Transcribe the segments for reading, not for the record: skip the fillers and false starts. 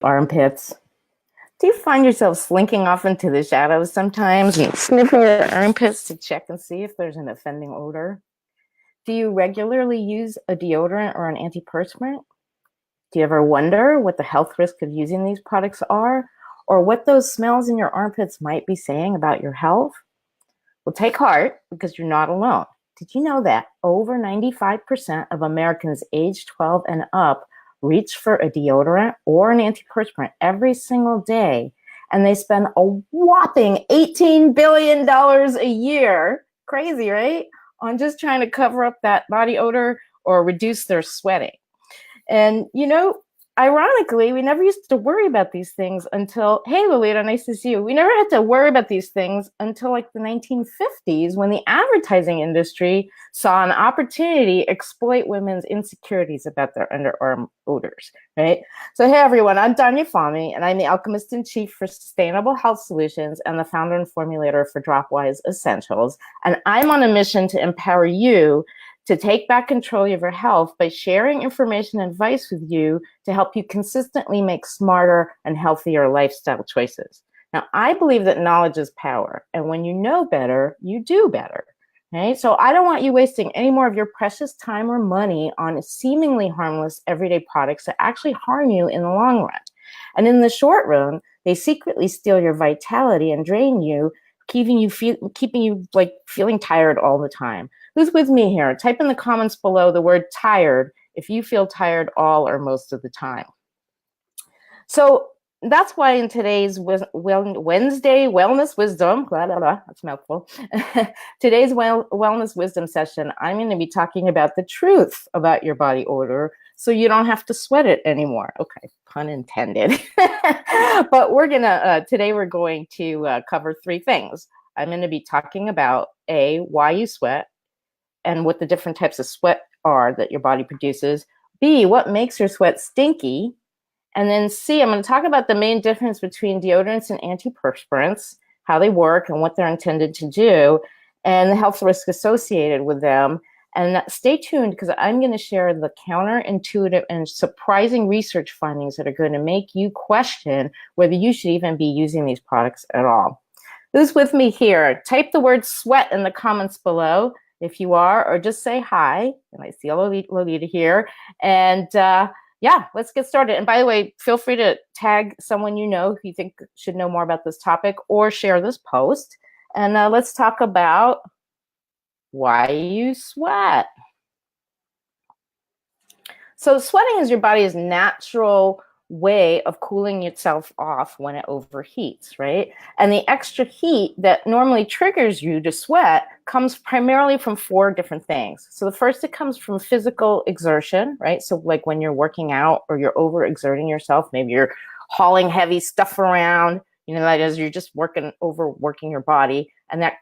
Armpits. Do you find yourself slinking off into the shadows sometimes and sniffing your armpits to check and see if there's an offending odor? Do you regularly use a deodorant or an antiperspirant? Do you ever wonder what the health risk of using these products are, or what those smells in your armpits might be saying about your health? Well, take heart because you're not alone. Did you know that over 95% of Americans aged 12 and up reach for a deodorant or an antiperspirant every single day, and they spend a whopping $18 billion a year, crazy, right, on just trying to cover up that body odor or reduce their sweating. And, ironically, we never used to worry about these things until, hey, Lolita, nice to see you. We never had to worry about these things until like the 1950s when the advertising industry saw an opportunity to exploit women's insecurities about their underarm odors, right? So, hey, everyone, I'm Donya Fahmy, and I'm the alchemist in chief for sustainable health solutions and the founder and formulator for Dropwise Essentials. And I'm on a mission to empower you to take back control of your health by sharing information and advice with you to help you consistently make smarter and healthier lifestyle choices. Now, I believe that knowledge is power, and when you know better, you do better. Right? So I don't want you wasting any more of your precious time or money on seemingly harmless everyday products that actually harm you in the long run. And in the short run, they secretly steal your vitality and drain you, keeping you feeling tired all the time. Who's with me here? Type in the comments below the word tired if you feel tired all or most of the time. So that's why in today's Wednesday Wellness Wisdom, that's a mouthful, today's Wellness Wisdom session, I'm going to be talking about the truth about your body odor so you don't have to sweat it anymore. Okay, pun intended. But today we're going to cover three things. I'm going to be talking about why you sweat, and what the different types of sweat are that your body produces. B, what makes your sweat stinky. And then C, I'm going to talk about the main difference between deodorants and antiperspirants, how they work and what they're intended to do, and the health risk associated with them. And stay tuned because I'm going to share the counterintuitive and surprising research findings that are going to make you question whether you should even be using these products at all. Who's with me here? Type the word sweat in the comments below if you are, or just say hi. And I see Lolita here. And let's get started. And by the way, feel free to tag someone you know who you think should know more about this topic, or share this post. And let's talk about why you sweat. So sweating is your body's natural way of cooling itself off when it overheats, right? And the extra heat that normally triggers you to sweat comes primarily from four different things. So the first, it comes from physical exertion, right? So like when you're working out or you're overexerting yourself, maybe you're hauling heavy stuff around, that is, you're just overworking your body, and that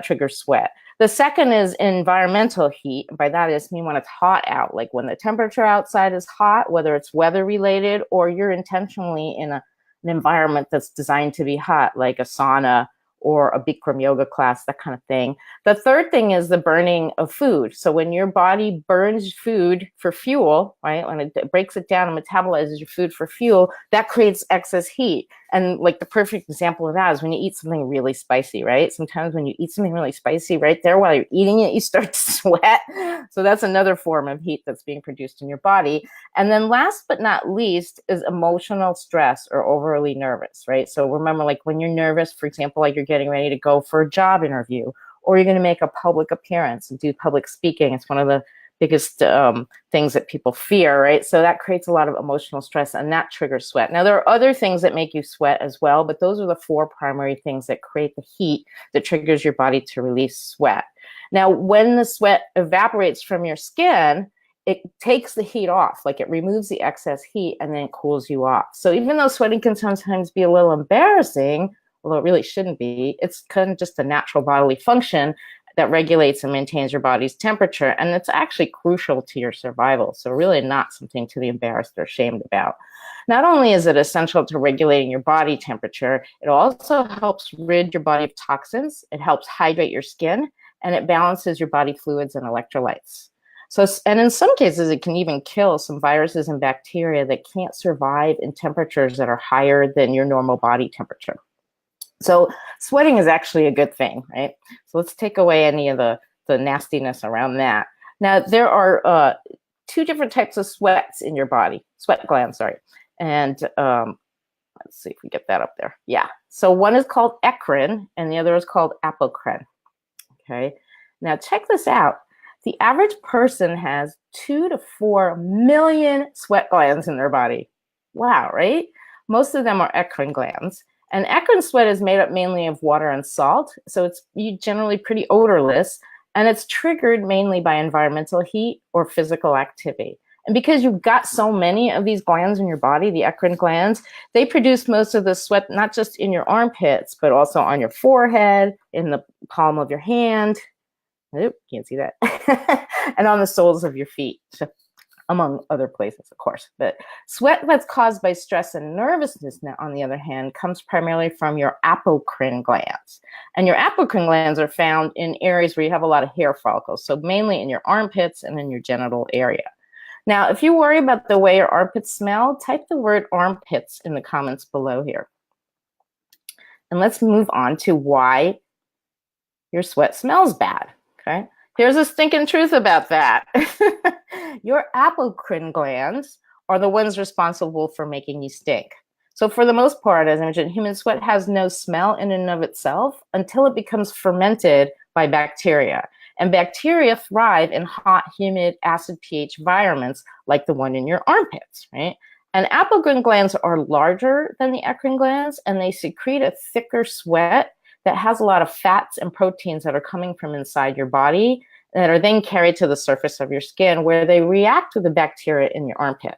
triggers sweat. The second is environmental heat. By that, I just mean when it's hot out, like when the temperature outside is hot, whether it's weather related or you're intentionally in an environment that's designed to be hot, like a sauna or a Bikram yoga class, that kind of thing. The third thing is the burning of food. So when your body burns food for fuel, right, when it breaks it down and metabolizes your food for fuel, that creates excess heat. And like the perfect example of that is when you eat something really spicy, right? Sometimes when you eat something really spicy right there while you're eating it, you start to sweat. So that's another form of heat that's being produced in your body. And then last but not least is emotional stress or overly nervous, right? So remember, like when you're nervous, for example, like you're getting ready to go for a job interview, or you're going to make a public appearance and do public speaking. It's one of the biggest things that people fear, right? So that creates a lot of emotional stress, and that triggers sweat. Now, there are other things that make you sweat as well, but those are the four primary things that create the heat that triggers your body to release sweat. Now, when the sweat evaporates from your skin, it takes the heat off, like it removes the excess heat and then it cools you off. So even though sweating can sometimes be a little embarrassing, although it really shouldn't be, it's kind of just a natural bodily function that regulates and maintains your body's temperature. And it's actually crucial to your survival. So really not something to be embarrassed or ashamed about. Not only is it essential to regulating your body temperature, it also helps rid your body of toxins. It helps hydrate your skin, and it balances your body fluids and electrolytes. So, and in some cases, it can even kill some viruses and bacteria that can't survive in temperatures that are higher than your normal body temperature. So sweating is actually a good thing, right? So let's take away any of the nastiness around that. Now, there are two different types of sweats in your body, sweat glands, sorry. And let's see if we get that up there. Yeah. So one is called eccrine and the other is called apocrine. Okay. Now check this out. The average person has 2 to 4 million sweat glands in their body. Wow, right? Most of them are eccrine glands. And eccrine sweat is made up mainly of water and salt, so it's generally pretty odorless, and it's triggered mainly by environmental heat or physical activity. And because you've got so many of these glands in your body, the eccrine glands, they produce most of the sweat, not just in your armpits, but also on your forehead, in the palm of your hand. Oop, can't see that. And on the soles of your feet, among other places, of course. But sweat that's caused by stress and nervousness, now, on the other hand, comes primarily from your apocrine glands. And your apocrine glands are found in areas where you have a lot of hair follicles, so mainly in your armpits and in your genital area. Now, if you worry about the way your armpits smell, type the word armpits in the comments below here. And let's move on to why your sweat smells bad, okay? Here's a stinking truth about that. Your apocrine glands are the ones responsible for making you stink. So for the most part, as I mentioned, human sweat has no smell in and of itself until it becomes fermented by bacteria. And bacteria thrive in hot, humid, acid pH environments like the one in your armpits, right? And apocrine glands are larger than the eccrine glands, and they secrete a thicker sweat that has a lot of fats and proteins that are coming from inside your body that are then carried to the surface of your skin where they react with the bacteria in your armpit.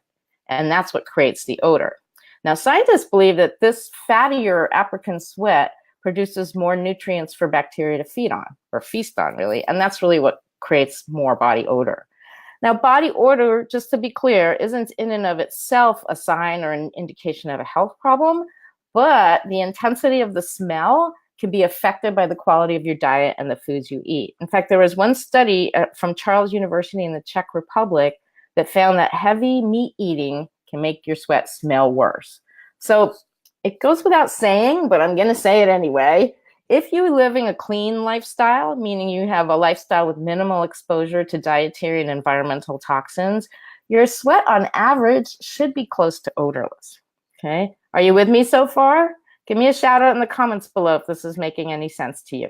And that's what creates the odor. Now, scientists believe that this fattier apocrine sweat produces more nutrients for bacteria to feed on, or feast on, really. And that's really what creates more body odor. Now, body odor, just to be clear, isn't in and of itself a sign or an indication of a health problem, but the intensity of the smell can be affected by the quality of your diet and the foods you eat. In fact, there was one study from Charles University in the Czech Republic that found that heavy meat eating can make your sweat smell worse. So it goes without saying, but I'm going to say it anyway. If you're living a clean lifestyle, meaning you have a lifestyle with minimal exposure to dietary and environmental toxins, your sweat on average should be close to odorless. Okay? Are you with me so far? Give me a shout out in the comments below if this is making any sense to you.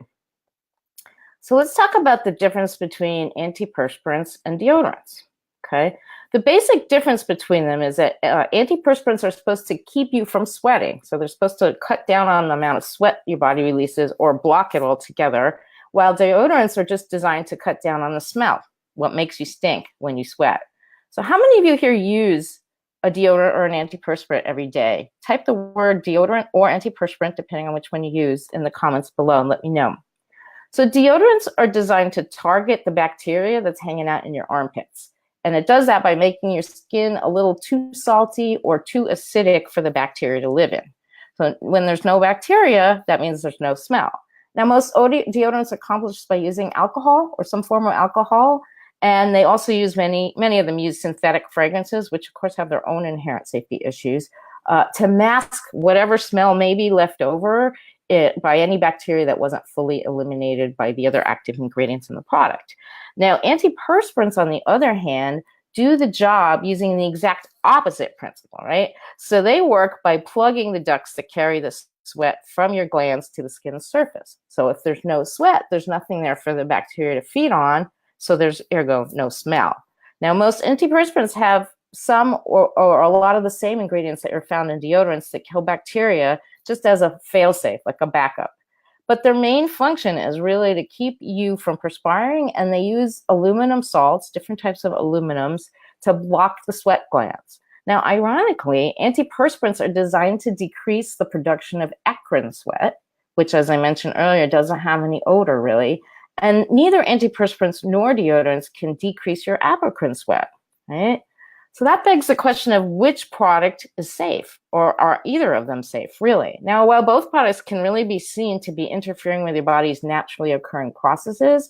So let's talk about the difference between antiperspirants and deodorants, okay? The basic difference between them is that antiperspirants are supposed to keep you from sweating. So they're supposed to cut down on the amount of sweat your body releases or block it altogether, while deodorants are just designed to cut down on the smell, what makes you stink when you sweat. So how many of you here use a deodorant or an antiperspirant every day? Type the word deodorant or antiperspirant, depending on which one you use, in the comments below and let me know. So deodorants are designed to target the bacteria that's hanging out in your armpits. And it does that by making your skin a little too salty or too acidic for the bacteria to live in. So when there's no bacteria, that means there's no smell. Now, most deodorants are accomplished by using alcohol or some form of alcohol. And they also use, many of them use synthetic fragrances, which of course have their own inherent safety issues, to mask whatever smell may be left over by any bacteria that wasn't fully eliminated by the other active ingredients in the product. Now, antiperspirants, on the other hand, do the job using the exact opposite principle, right? So they work by plugging the ducts that carry the sweat from your glands to the skin's surface. So if there's no sweat, there's nothing there for the bacteria to feed on. So there's, ergo, no smell. Now, most antiperspirants have some or a lot of the same ingredients that are found in deodorants that kill bacteria, just as a fail-safe, like a backup. But their main function is really to keep you from perspiring, and they use aluminum salts, different types of aluminums, to block the sweat glands. Now, ironically, antiperspirants are designed to decrease the production of eccrine sweat, which, as I mentioned earlier, doesn't have any odor, really. And neither antiperspirants nor deodorants can decrease your apocrine sweat, right? So that begs the question of which product is safe, or are either of them safe, really? Now, while both products can really be seen to be interfering with your body's naturally occurring processes,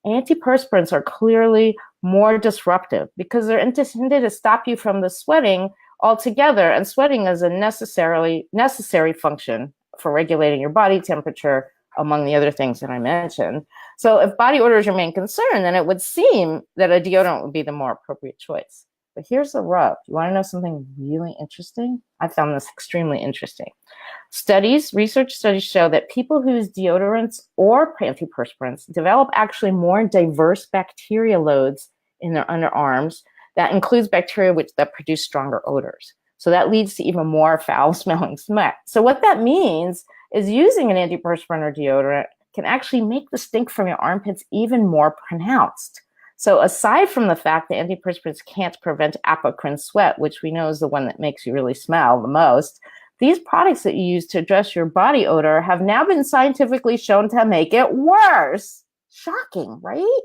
antiperspirants are clearly more disruptive because they're intended to stop you from the sweating altogether, and sweating is a necessary function for regulating your body temperature, among the other things that I mentioned. So if body odor is your main concern, then it would seem that a deodorant would be the more appropriate choice. But here's the rub. You want to know something really interesting? I found this extremely interesting. Research studies show that people who use deodorants or antiperspirants develop actually more diverse bacteria loads in their underarms. That includes bacteria that produce stronger odors. So that leads to even more foul-smelling sweat. So what that means is using an antiperspirant or deodorant can actually make the stink from your armpits even more pronounced. So aside from the fact that antiperspirants can't prevent apocrine sweat, which we know is the one that makes you really smell the most, these products that you use to address your body odor have now been scientifically shown to make it worse. Shocking, right?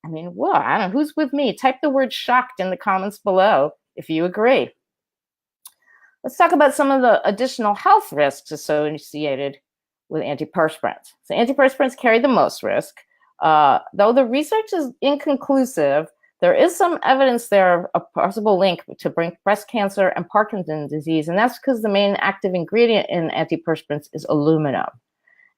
I mean, whoa, I don't know, who's with me? Type the word shocked in the comments below if you agree. Let's talk about some of the additional health risks associated with antiperspirants. So antiperspirants carry the most risk. Though the research is inconclusive, there is some evidence there of a possible link to breast cancer and Parkinson's disease, and that's because the main active ingredient in antiperspirants is aluminum.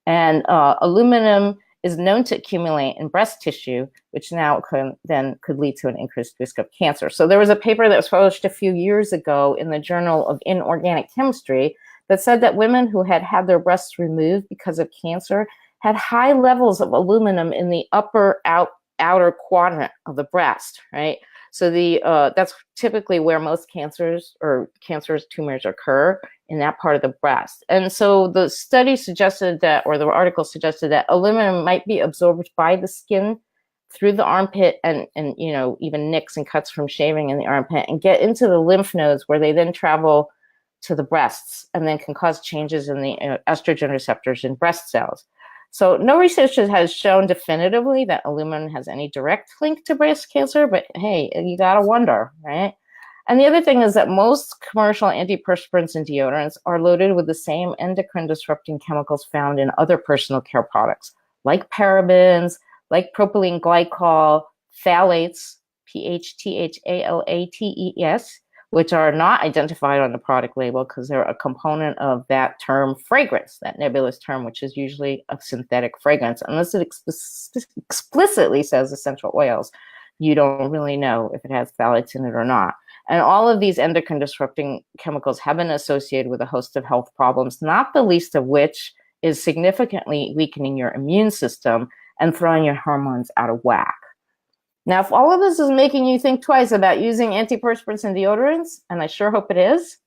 And aluminum is known to accumulate in breast tissue, which now could lead to an increased risk of cancer. So there was a paper that was published a few years ago in the Journal of Inorganic Chemistry that said that women who had had their breasts removed because of cancer had high levels of aluminum in the upper outer quadrant of the breast, right? So that's typically where most cancers or cancerous tumors occur, in that part of the breast. And so the study suggested that, or the article suggested that aluminum might be absorbed by the skin through the armpit and even nicks and cuts from shaving in the armpit and get into the lymph nodes, where they then travel to the breasts and then can cause changes in the estrogen receptors in breast cells. So no research has shown definitively that aluminum has any direct link to breast cancer, but hey, you gotta wonder, right? And the other thing is that most commercial antiperspirants and deodorants are loaded with the same endocrine disrupting chemicals found in other personal care products, like parabens, like propylene glycol, phthalates, phthalates, which are not identified on the product label because they're a component of that term fragrance, that nebulous term, which is usually a synthetic fragrance. Unless it explicitly says essential oils, you don't really know if it has phthalates in it or not. And all of these endocrine disrupting chemicals have been associated with a host of health problems, not the least of which is significantly weakening your immune system and throwing your hormones out of whack. Now, if all of this is making you think twice about using antiperspirants and deodorants, and I sure hope it is,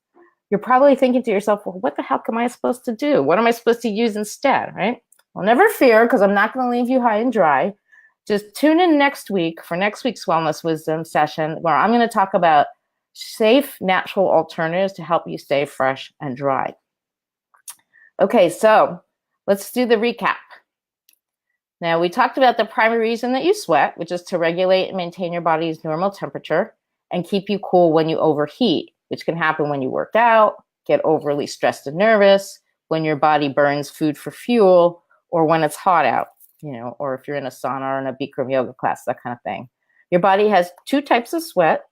you're probably thinking to yourself, well, what the heck am I supposed to do? What am I supposed to use instead, right? Well, never fear, because I'm not going to leave you high and dry. Just tune in next week for next week's Wellness Wisdom session, where I'm going to talk about safe, natural alternatives to help you stay fresh and dry. Okay, so let's do the recap. Now, we talked about the primary reason that you sweat, which is to regulate and maintain your body's normal temperature and keep you cool when you overheat, which can happen when you work out, get overly stressed and nervous, when your body burns food for fuel, or when it's hot out, or if you're in a sauna or in a Bikram yoga class, that kind of thing. Your body has two types of sweat,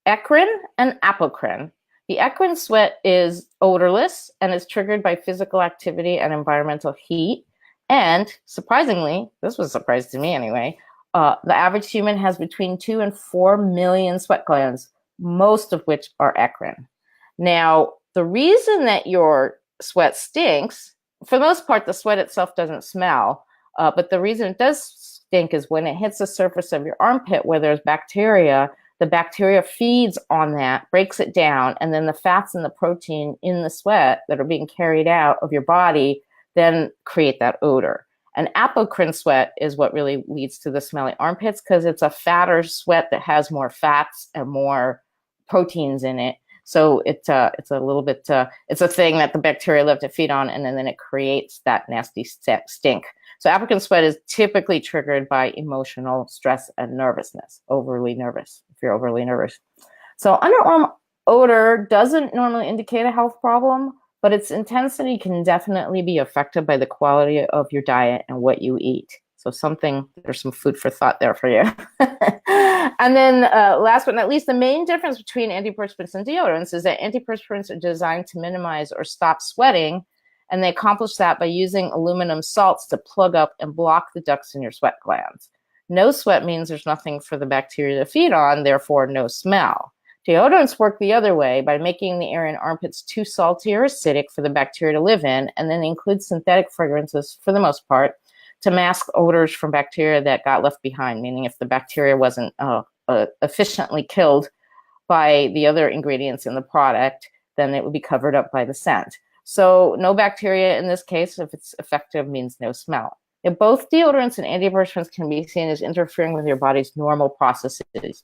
eccrine and apocrine. The eccrine sweat is odorless and is triggered by physical activity and environmental heat. And surprisingly, this was a surprise to me anyway, the average human has between 2 and 4 million sweat glands, most of which are eccrine. Now, the reason that your sweat stinks, for the most part, the sweat itself doesn't smell, but the reason it does stink is when it hits the surface of your armpit where there's bacteria, the bacteria feeds on that, breaks it down, and then the fats and the protein in the sweat that are being carried out of your body then create that odor. And apocrine sweat is what really leads to the smelly armpits, because it's a fatter sweat that has more fats and more proteins in it. So it's a little bit, it's a thing that the bacteria love to feed on, and then it creates that nasty stink. So apocrine sweat is typically triggered by emotional stress and nervousness, overly nervous, if you're overly nervous. So underarm odor doesn't normally indicate a health problem, but its intensity can definitely be affected by the quality of your diet and what you eat. So there's some food for thought there for you. And then last but not least, the main difference between antiperspirants and deodorants is that antiperspirants are designed to minimize or stop sweating, and they accomplish that by using aluminum salts to plug up and block the ducts in your sweat glands. No sweat means there's nothing for the bacteria to feed on, therefore no smell. Deodorants work the other way by making the air in armpits too salty or acidic for the bacteria to live in, and then include synthetic fragrances for the most part to mask odors from bacteria that got left behind, meaning if the bacteria wasn't efficiently killed by the other ingredients in the product, then it would be covered up by the scent. So no bacteria in this case, if it's effective, means no smell. And both deodorants and antiperspirants can be seen as interfering with your body's normal processes.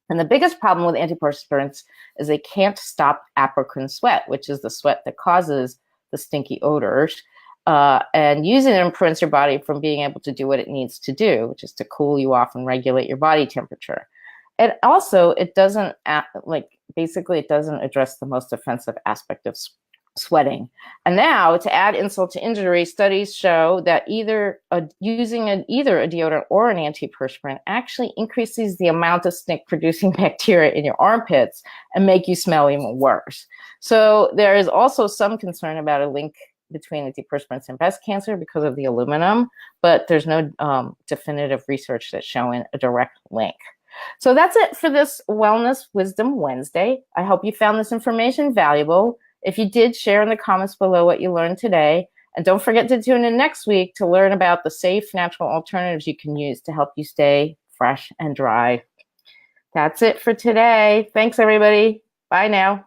And the biggest problem with antiperspirants is they can't stop apocrine sweat, which is the sweat that causes the stinky odors. And using them prevents your body from being able to do what it needs to do, which is to cool you off and regulate your body temperature. And also, it doesn't it doesn't address the most offensive aspect of sweating. And now, to add insult to injury, studies show that using either a deodorant or an antiperspirant actually increases the amount of stink-producing bacteria in your armpits and make you smell even worse. So there is also some concern about a link between antiperspirants and breast cancer because of the aluminum, but there's no definitive research that's showing a direct link. So that's it for this Wellness Wisdom Wednesday. I hope you found this information valuable. If you did, share in the comments below what you learned today. And don't forget to tune in next week to learn about the safe natural alternatives you can use to help you stay fresh and dry. That's it for today. Thanks, everybody. Bye now.